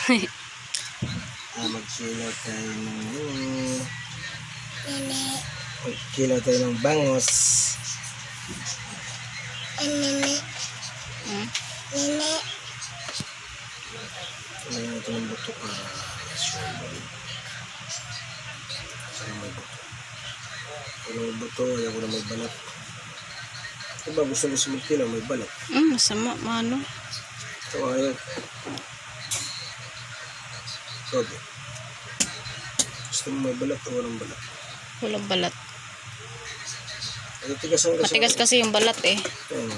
Magkilaw tayo ng magkilaw tayo ng bangos. Nene. Kailangan natin ng buto para may buto. Kung may buto, ayaw ko na may balat. Diba gusto magkilaw, may balat? Masama, mano. Ito ayaw. Sabi. Gusto mo may balat o walang balat? Walang balat. Matigas kasi yung balat eh. Ayan.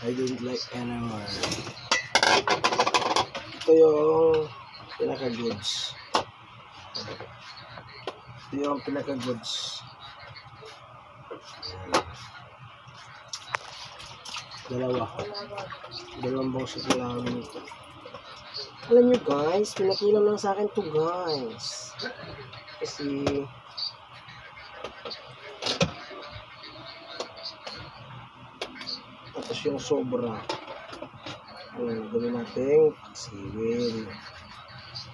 I don't like anymore. Ito yung pinaka-goods. Dalawang box ito lang nito. Alam nyo guys, pinakilam lang sa akin to guys. Kasi tapos yung sobra. Gawin natin siwil.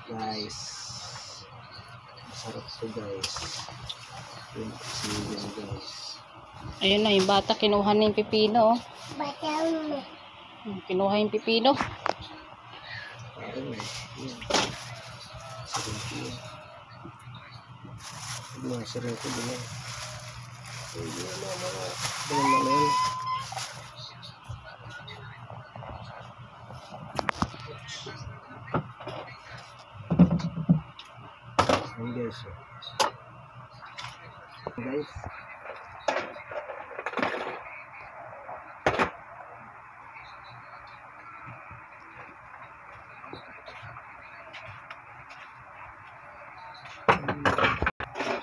Guys. Masarap to guys. Yung siwil guys. Ayun na, yung bata kinuha na yung pipino. Kinuha yung pipino. Ayun eh. Sarap ko din eh. Guys.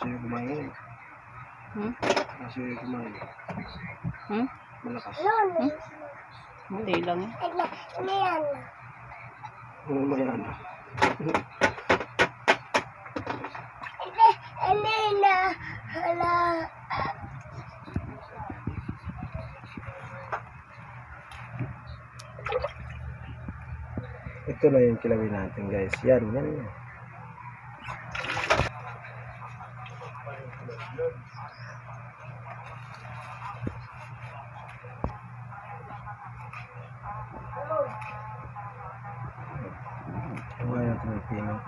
Sino kumain? Sino kumain? Malakas. Hindi lang. Mayan. Ito na yung kilawin natin guys. Yan. Kumain natin yung pinang.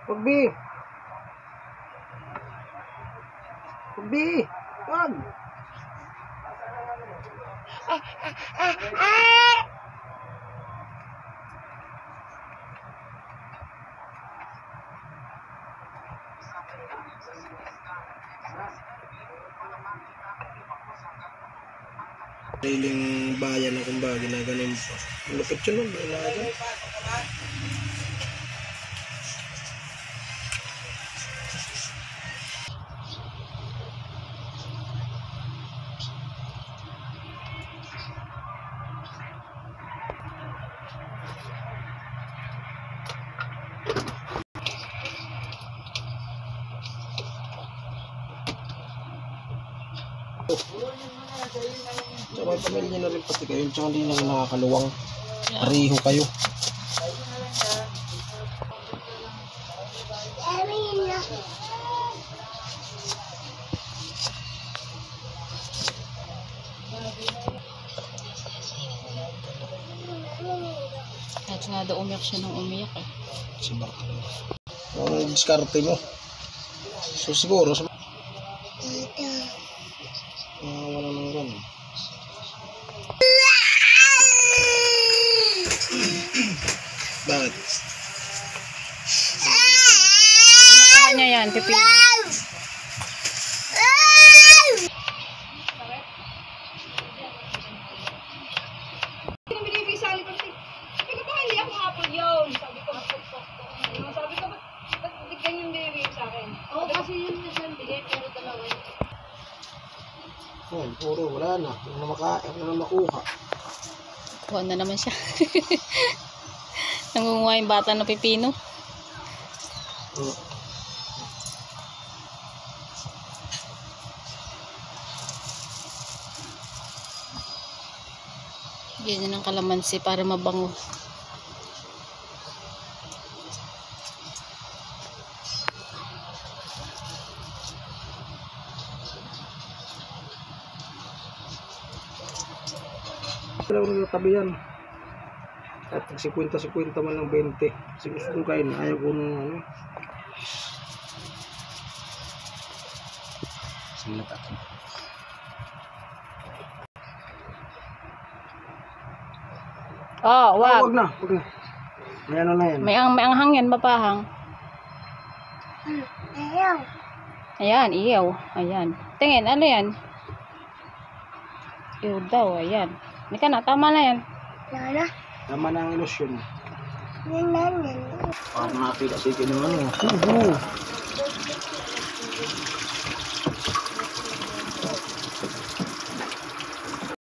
Pagbi! Wag! Sariling bayan na kumbaga na ganun pa. Malapit yun lang, balaga. Tsaka may pamilya na rin pati kayo, tsaka hindi na nakakaluwang. Pareho kayo. At nga daw umiyak siya nung umiyak eh. Si Baka. Ang diskarte mo. So siguro sa wala nang gano'n. Bakit? Kinukuha niya yan, pipino. Puro wala na. Wala na makuha. Kuha na naman siya. Nangunguha yung bata ng pipino. Oh. Ganyan ng kalamansi para mabango. Wala ko nagtatabi yan. At 50-50 man lang 20. Kasi gusto kong kain. Ayaw ko nung ano. Silat ako. Oh, wag. Wag na. Wag na. May ano na yan. May anghang yan, mapahang. Ayaw. Ayan, iyaw. Ayan. Tingin, ano yan? Iyaw daw, ayan. Hindi ka na, tama na yan. Lala. Tama na ang ilusyon. Yan. Para natin kasi kinung ano.